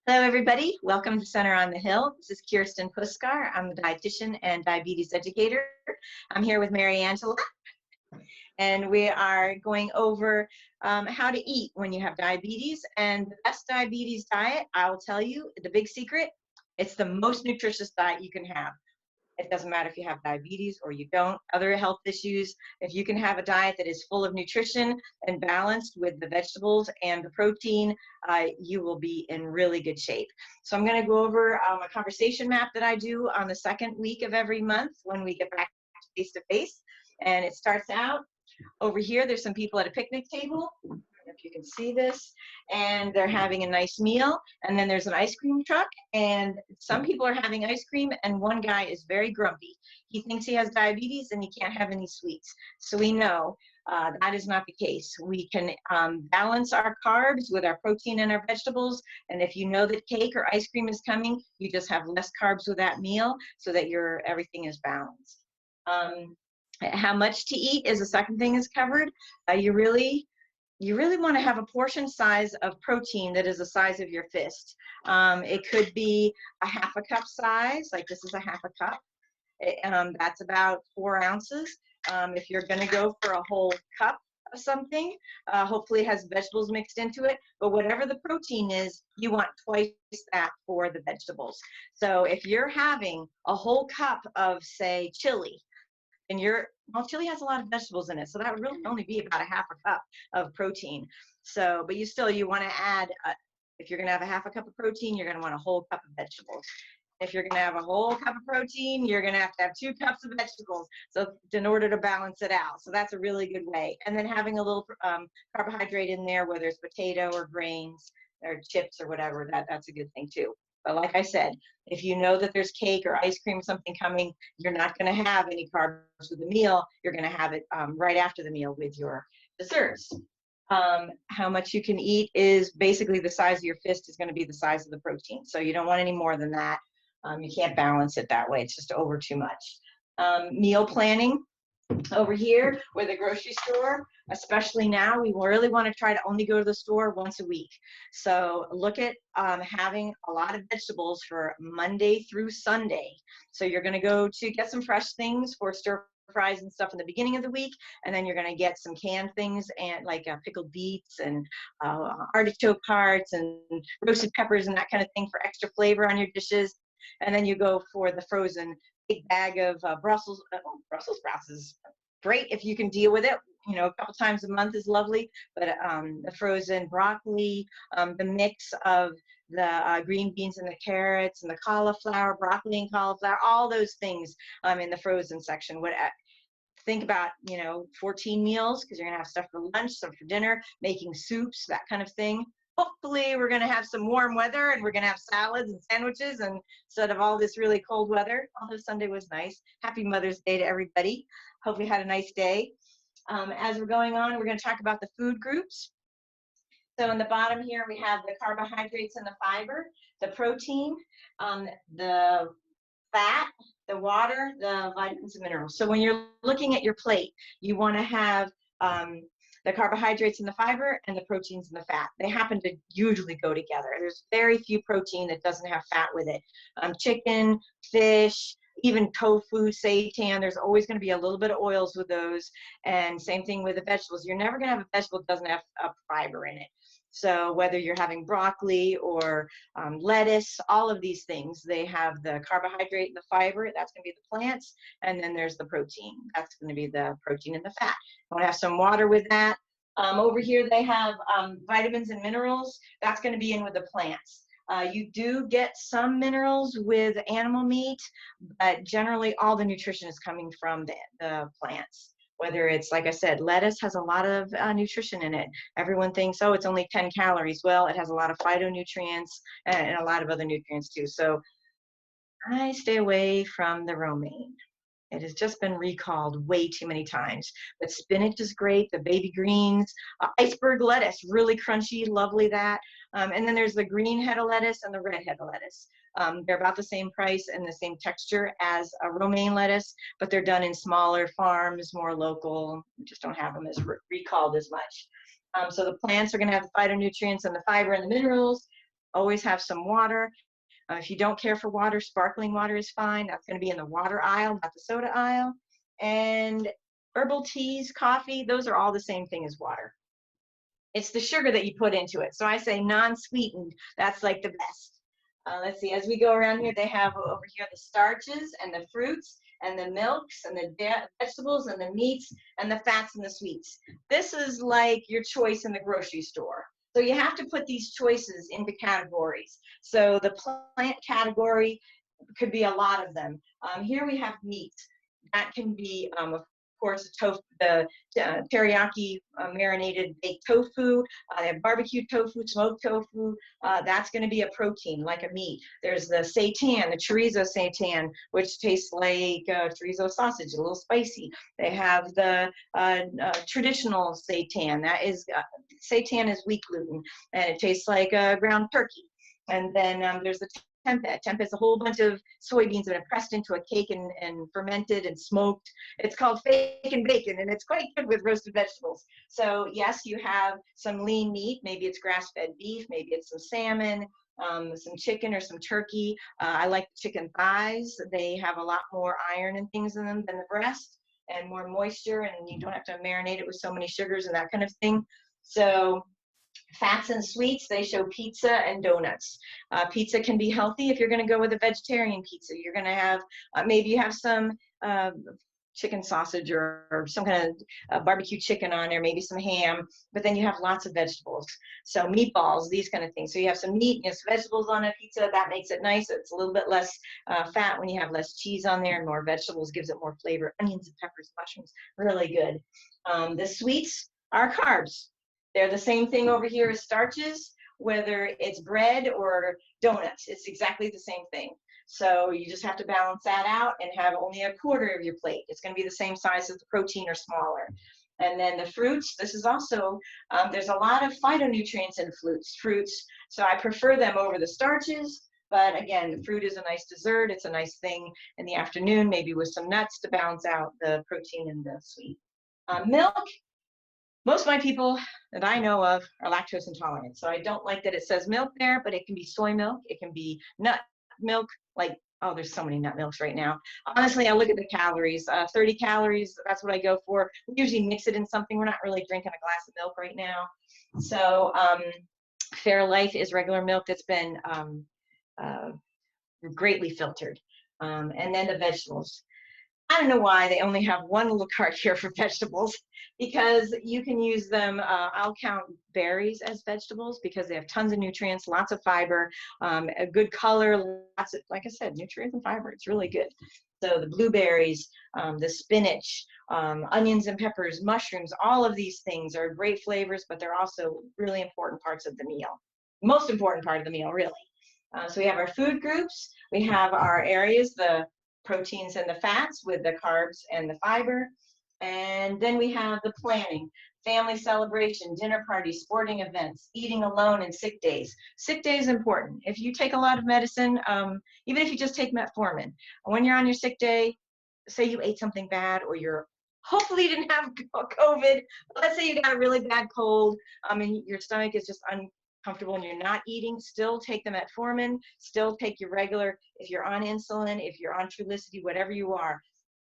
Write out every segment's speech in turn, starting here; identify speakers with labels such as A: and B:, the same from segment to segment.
A: Hello, everybody. Welcome to Center on the Hill. This is Kirsten Puskar. I'm a dietitian and diabetes educator. I'm here with Mary Angela, and we are going over how to eat when you have diabetes. And the best diabetes diet, I will tell you, the big secret, it's the most nutritious diet you can have. It doesn't matter if you have diabetes or you don't, other health issues. If you can have a diet that is full of nutrition and balanced with the vegetables and the protein, you will be in really good shape. So I'm going to go over a conversation map that I do on the second week of every month when we get back face to face. And it starts out over here. There's some people at a picnic table, if you can see this, and they're having a nice meal. And then there's an ice cream truck, and some people are having ice cream, and one guy is very grumpy. He thinks he has diabetes and he can't have any sweets. So we know that is not the case. We can balance our carbs with our protein and our vegetables. And if you know that cake or ice cream is coming, you just have less carbs with that meal so that everything is balanced. How much to eat is the second thing is covered. You really want to have a portion size of protein that is the size of your fist. It could be a half a cup size, like this is a half a cup. That's about 4 ounces. If you're going to go for a whole cup of something, hopefully it has vegetables mixed into it, but whatever the protein is, you want twice that for the vegetables. So if you're having a whole cup of, say, chili, and well, chili has a lot of vegetables in it, so that would really only be about a half a cup of protein. So, but you want to add, if you're going to have a half a cup of protein, you're going to want a whole cup of vegetables. If you're going to have a whole cup of protein, you're going to have 2 cups of vegetables, so in order to balance it out. So that's a really good way. And then having a little carbohydrate in there, whether it's potato or grains or chips or whatever, that's a good thing too. But like I said, if you know that there's cake or ice cream or something coming, you're not going to have any carbs with the meal. You're going to have it right after the meal with your desserts. How much you can eat is basically the size of your fist is going to be the size of the protein. So you don't want any more than that. You can't balance it that way. It's just over too much. Meal planning. Over here with the grocery store, especially now, we really want to try to only go to the store once a week. So look at having a lot of vegetables for Monday through Sunday. So you're going to go to get some fresh things for stir fries and stuff in the beginning of the week, and then you're going to get some canned things and like pickled beets and artichoke hearts and roasted peppers and that kind of thing for extra flavor on your dishes. And then you go for the frozen big bag of Brussels sprouts is great if you can deal with it. You know, a couple times a month is lovely, but the frozen broccoli, the mix of the green beans and the carrots and the cauliflower, broccoli and cauliflower, all those things in the frozen section. Think about, 14 meals, because you're going to have stuff for lunch, some for dinner, making soups, that kind of thing. Hopefully we're going to have some warm weather and we're going to have salads and sandwiches instead of all this really cold weather. Although Sunday was nice. Happy Mother's Day to everybody. Hope you had a nice day. As we're going on, we're going to talk about the food groups. So in the bottom here, we have the carbohydrates and the fiber, the protein, the fat, the water, the vitamins and minerals. So when you're looking at your plate, you want to have the carbohydrates and the fiber and the proteins and the fat. They happen to usually go together. There's very few protein that doesn't have fat with it. Chicken, fish, even tofu, seitan, there's always going to be a little bit of oils with those. And same thing with the vegetables. You're never going to have a vegetable that doesn't have fiber in it. So whether you're having broccoli or lettuce, all of these things, they have the carbohydrate and the fiber. That's going to be the plants. And then there's the protein. That's going to be the protein and the fat. I want to have some water with that. Over here, they have vitamins and minerals. That's going to be in with the plants. You do get some minerals with animal meat, but generally all the nutrition is coming from the plants. Whether it's, like I said, lettuce has a lot of nutrition in it. Everyone thinks, oh, it's only 10 calories. Well, it has a lot of phytonutrients and a lot of other nutrients too. So I stay away from the romaine. It has just been recalled way too many times. But spinach is great, the baby greens, iceberg lettuce, really crunchy, lovely that. And then there's the green head of lettuce and the red head of lettuce. They're about the same price and the same texture as a romaine lettuce, but they're done in smaller farms, more local. We just don't have them as recalled as much. So the plants are going to have the phytonutrients and the fiber and the minerals. Always have some water. If you don't care for water, sparkling water is fine. That's going to be in the water aisle, not the soda aisle. And herbal teas, coffee, those are all the same thing as water. It's the sugar that you put into it. So I say non-sweetened, that's like the best. Let's see, as we go around here, they have over here the starches and the fruits and the milks and the vegetables and the meats and the fats and the sweets. This is like your choice in the grocery store. So you have to put these choices into categories. So the plant category could be a lot of them. Here we have meat. That can be, of course, the teriyaki marinated baked tofu. They have barbecue tofu, smoked tofu. That's going to be a protein, like a meat. There's the seitan, the chorizo seitan, which tastes like chorizo sausage, a little spicy. They have the traditional seitan. That is, seitan is wheat gluten, and it tastes like ground turkey. And then there's the tempeh. Tempeh is a whole bunch of soybeans that are pressed into a cake and fermented and smoked. It's called fake and bacon, and it's quite good with roasted vegetables. So yes, you have some lean meat. Maybe it's grass-fed beef. Maybe it's some salmon, some chicken or some turkey. I like chicken thighs. They have a lot more iron and things in them than the breast, and more moisture, and you don't have to marinate it with so many sugars and that kind of thing. So fats and sweets, they show pizza and donuts. Pizza can be healthy if you're going to go with a vegetarian pizza. You're going to have, maybe you have some chicken sausage or some kind of barbecue chicken on there, maybe some ham, but then you have lots of vegetables. So meatballs, these kind of things. So you have some meat and some vegetables on a pizza. That makes it nice. It's a little bit less fat when you have less cheese on there, and more vegetables gives it more flavor. Onions and peppers, mushrooms, really good. The sweets are carbs. They're the same thing over here as starches, whether it's bread or donuts. It's exactly the same thing. So you just have to balance that out and have only a quarter of your plate. It's going to be the same size as the protein or smaller. And then the fruits, this is also, there's a lot of phytonutrients in fruits. So I prefer them over the starches. But again, fruit is a nice dessert. It's a nice thing in the afternoon, maybe with some nuts to balance out the protein and the sweet. Milk. Most of my people that I know of are lactose intolerant. So I don't like that it says milk there, but it can be soy milk. It can be nut milk, like, oh, there's so many nut milks right now. Honestly, I look at the calories, 30 calories, that's what I go for. We usually mix it in something. We're not really drinking a glass of milk right now. So Fairlife is regular milk that's been greatly filtered. And then the vegetables. I don't know why they only have one little cart here for vegetables, because you can use them. I'll count berries as vegetables because they have tons of nutrients, lots of fiber, a good color, lots of, like I said, nutrients and fiber. It's really good. So the blueberries, the spinach, onions and peppers, mushrooms, all of these things are great flavors, but they're also really important parts of the meal. Most important part of the meal, really. So we have our food groups. We have our areas, the proteins and the fats with the carbs and the fiber. And then we have the planning, family celebration, dinner parties, sporting events, eating alone, and sick days. Sick day is important. If you take a lot of medicine, even if you just take metformin, when you're on your sick day, say you ate something bad, or you're hopefully you didn't have COVID, but let's say you got a really bad cold, and your stomach is just comfortable and you're not eating, still take the metformin, still take your regular, if you're on insulin, if you're on Trulicity, whatever you are.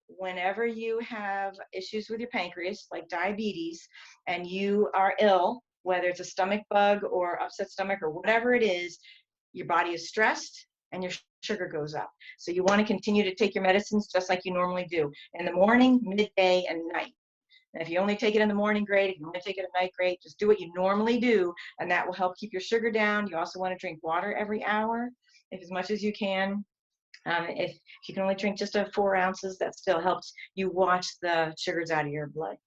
A: Whenever you have issues with your pancreas, like diabetes, and you are ill, whether it's a stomach bug or upset stomach or whatever it is, your body is stressed and your sugar goes up. So you want to continue to take your medicines just like you normally do, in the morning, midday, and night. And if you only take it in the morning, great. If you want to take it at night, great. Just do what you normally do, and that will help keep your sugar down. You also want to drink water every hour, as much as you can. If you can only drink just 4 ounces, that still helps you wash the sugars out of your blood.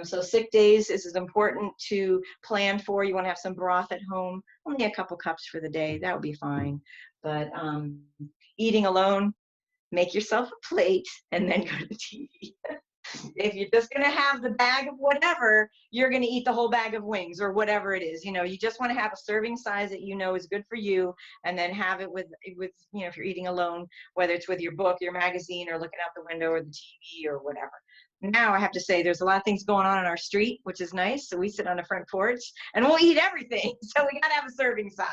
A: So sick days is important to plan for. You want to have some broth at home, only a couple cups for the day. That would be fine. But eating alone, make yourself a plate and then go to the TV. If you're just going to have the bag of whatever, you're going to eat the whole bag of wings or whatever it is. You know, you just want to have a serving size that you know is good for you, and then have it with you know, if you're eating alone, whether it's with your book, your magazine, or looking out the window, or the TV, or whatever. Now I have to say there's a lot of things going on our street, which is nice. So we sit on the front porch and we'll eat everything. So we got to have a serving size.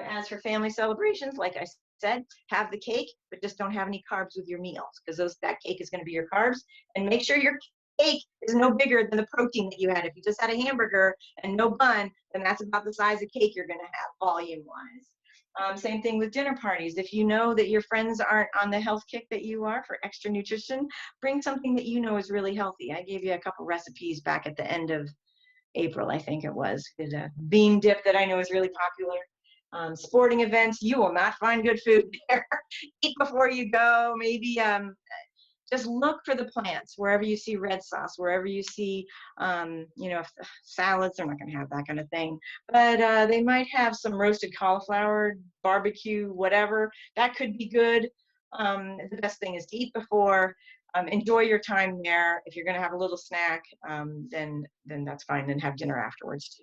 A: As for family celebrations, like I said, have the cake, but just don't have any carbs with your meals, because that cake is going to be your carbs. And make sure your cake is no bigger than the protein that you had. If you just had a hamburger and no bun, then that's about the size of cake you're going to have, volume-wise. Same thing with dinner parties. If you know that your friends aren't on the health kick that you are for extra nutrition, bring something that you know is really healthy. I gave you a couple recipes back at the end of April, I think it was. There's a bean dip that I know is really popular. Sporting events, you will not find good food there. Eat before you go. Maybe just look for the plants wherever you see red sauce, wherever you see, salads. They're not going to have that kind of thing, but they might have some roasted cauliflower, barbecue, whatever. That could be good. The best thing is to eat before. Enjoy your time there. If you're going to have a little snack, then that's fine. Then have dinner afterwards too.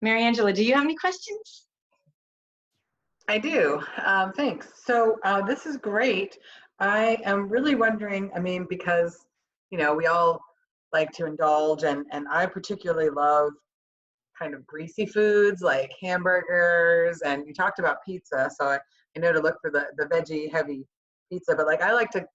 A: Mary Angela, do you have any questions?
B: I do. Thanks. So this is great. I am really wondering, I mean, because, we all like to indulge, and I particularly love kind of greasy foods like hamburgers, and you talked about pizza, so I know to look for the veggie heavy pizza, but like I like to,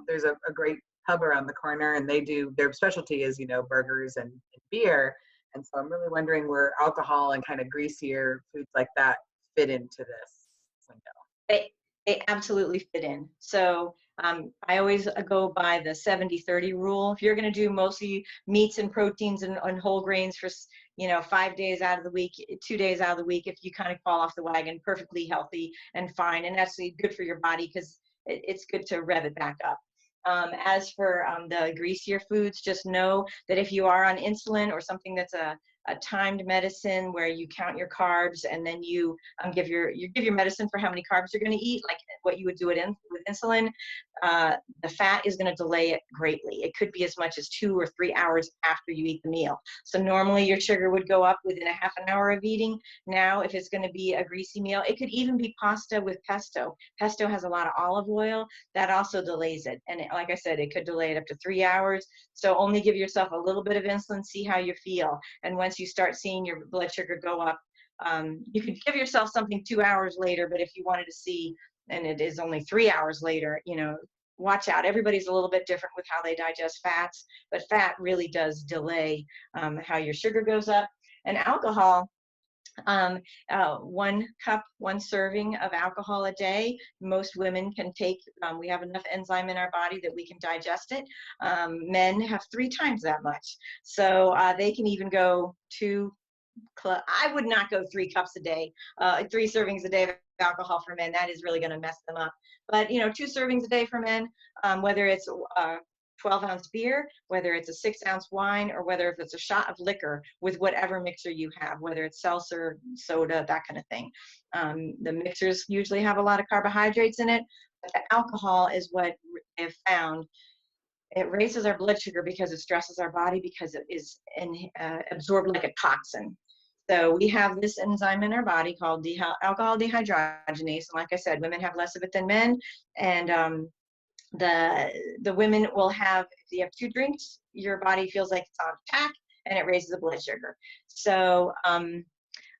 B: there's a great pub around the corner, and their specialty is, burgers and beer. And so I'm really wondering where alcohol and kind of greasier foods like that fit into this window.
A: They absolutely fit in. So I always go by the 70-30 rule. If you're going to do mostly meats and proteins and whole grains for 5 days out of the week, 2 days out of the week, if you kind of fall off the wagon, perfectly healthy and fine, and that's good for your body, because it's good to rev it back up. As for the greasier foods, just know that if you are on insulin or something that's a timed medicine where you count your carbs, and then you give your medicine for how many carbs you're going to eat, like what you would do it with insulin, the fat is going to delay it greatly. It could be as much as 2 or 3 hours after you eat the meal. So normally your sugar would go up within a half an hour of eating. Now, if it's going to be a greasy meal, it could even be pasta with pesto. Pesto has a lot of olive oil. That also delays it. And like I said, it could delay it up to 3 hours. So only give yourself a little bit of insulin, see how you feel. And once you start seeing your blood sugar go up, you could give yourself something 2 hours later, but if you wanted to see, and it is only 3 hours later, watch out. Everybody's a little bit different with how they digest fats, but fat really does delay how your sugar goes up. And alcohol, 1 cup, 1 serving of alcohol a day, most women can take. We have enough enzyme in our body that we can digest it. Men have 3 times that much. So they can even go I would not go 3 cups a day, 3 servings a day of alcohol for men. That is really going to mess them up. But 2 servings a day for men, whether it's 12-ounce beer, whether it's a 6-ounce wine, or whether if it's a shot of liquor with whatever mixer you have, whether it's seltzer, soda, that kind of thing. The mixers usually have a lot of carbohydrates in it, but the alcohol is what they've found. It raises our blood sugar because it stresses our body, because it is absorbed like a toxin. So we have this enzyme in our body called alcohol dehydrogenase. And like I said, women have less of it than men. And the women will have, if you have 2 drinks, your body feels like it's on attack, and it raises the blood sugar. So I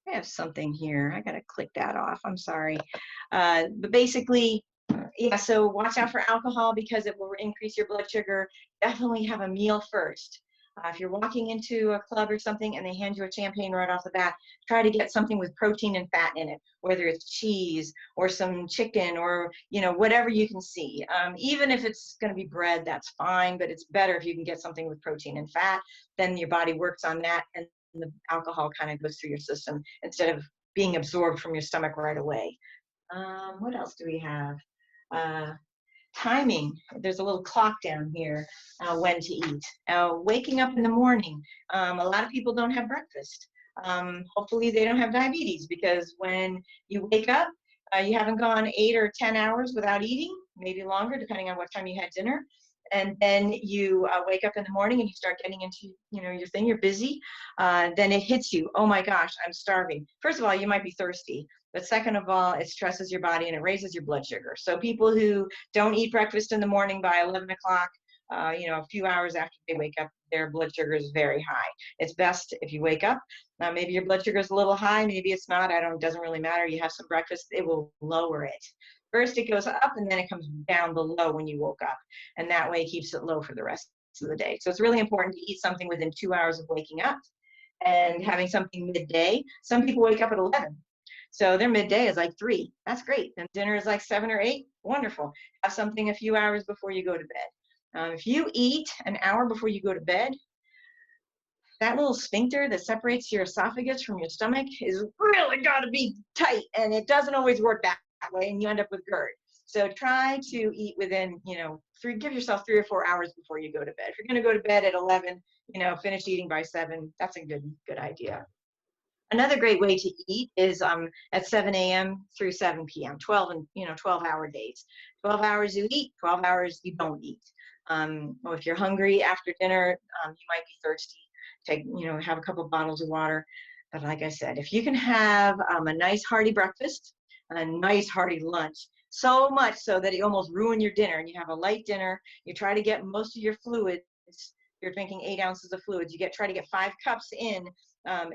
A: have something here. I got to click that off. I'm sorry. But basically, yeah, so watch out for alcohol because it will increase your blood sugar. Definitely have a meal first. If you're walking into a club or something and they hand you a champagne right off the bat, try to get something with protein and fat in it, whether it's cheese or some chicken or, whatever you can see. Even if it's going to be bread, that's fine, but it's better if you can get something with protein and fat. Then your body works on that, and the alcohol kind of goes through your system instead of being absorbed from your stomach right away. What else do we have? Timing. There's a little clock down here when to eat. Waking up in the morning. A lot of people don't have breakfast. Hopefully they don't have diabetes, because when you wake up, you haven't gone 8 or 10 hours without eating, maybe longer, depending on what time you had dinner. And then you wake up in the morning and you start getting into, your thing, you're busy. Then it hits you. Oh my gosh, I'm starving. First of all, you might be thirsty. But second of all, it stresses your body and it raises your blood sugar. So people who don't eat breakfast in the morning by 11 o'clock, a few hours after they wake up, their blood sugar is very high. It's best if you wake up, maybe your blood sugar is a little high, maybe it's not, it doesn't really matter. You have some breakfast, it will lower it. First it goes up and then it comes down below when you woke up. And that way it keeps it low for the rest of the day. So it's really important to eat something within 2 hours of waking up and having something midday. Some people wake up at 11. So their midday is like 3. That's great. And dinner is like 7 or 8. Wonderful. Have something a few hours before you go to bed. If you eat an hour before you go to bed, that little sphincter that separates your esophagus from your stomach is really got to be tight, and it doesn't always work that way, and you end up with GERD. So try to eat within, give yourself 3 or 4 hours before you go to bed. If you're going to go to bed at 11, finish eating by 7. That's a good idea. Another great way to eat is at 7 a.m. through 7 p.m. 12-hour days. 12 hours you eat, 12 hours you don't eat. Or if you're hungry after dinner, you might be thirsty. Have a couple bottles of water. But like I said, if you can have a nice hearty breakfast and a nice hearty lunch, so much so that it almost ruin your dinner, and you have a light dinner, you try to get most of your fluids. You're drinking 8 ounces of fluids. You try to get 5 cups in, 5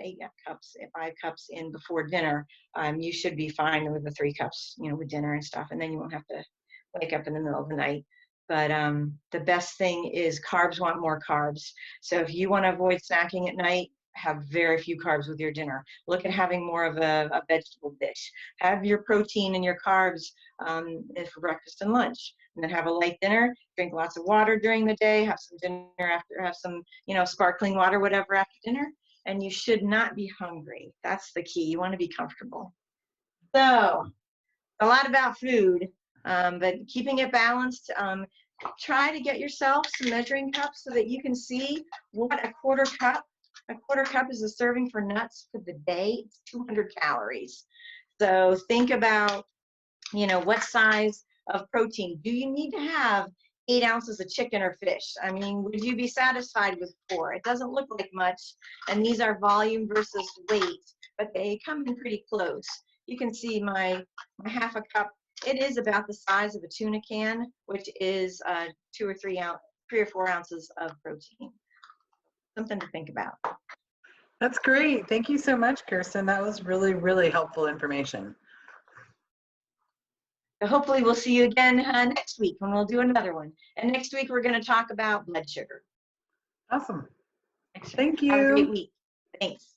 A: cups in before dinner. You should be fine with the 3 cups, with dinner and stuff, and then you won't have to wake up in the middle of the night. But the best thing is carbs want more carbs. So if you want to avoid snacking at night, have very few carbs with your dinner. Look at having more of a vegetable dish. Have your protein and your carbs for breakfast and lunch. And then have a light dinner, drink lots of water during the day, have some dinner after, have some, sparkling water, whatever after dinner. And you should not be hungry. That's the key. You want to be comfortable. So a lot about food, but keeping it balanced. Try to get yourself some measuring cups so that you can see what a quarter cup is a serving for nuts for the day. It's 200 calories. So think about, what size of protein. Do you need to have 8 ounces of chicken or fish? I mean, would you be satisfied with 4? It doesn't look like much. And these are volume versus weight, but they come in pretty close. You can see my half a cup. It is about the size of a tuna can, which is 2 or 3 or 4 ounces of protein. Something to think about.
B: That's great. Thank you so much, Kirsten. That was really, really helpful information.
A: So hopefully we'll see you again next week when we'll do another one. And next week we're going to talk about blood sugar.
B: Awesome. Thank you.
A: Have a great week. Thanks.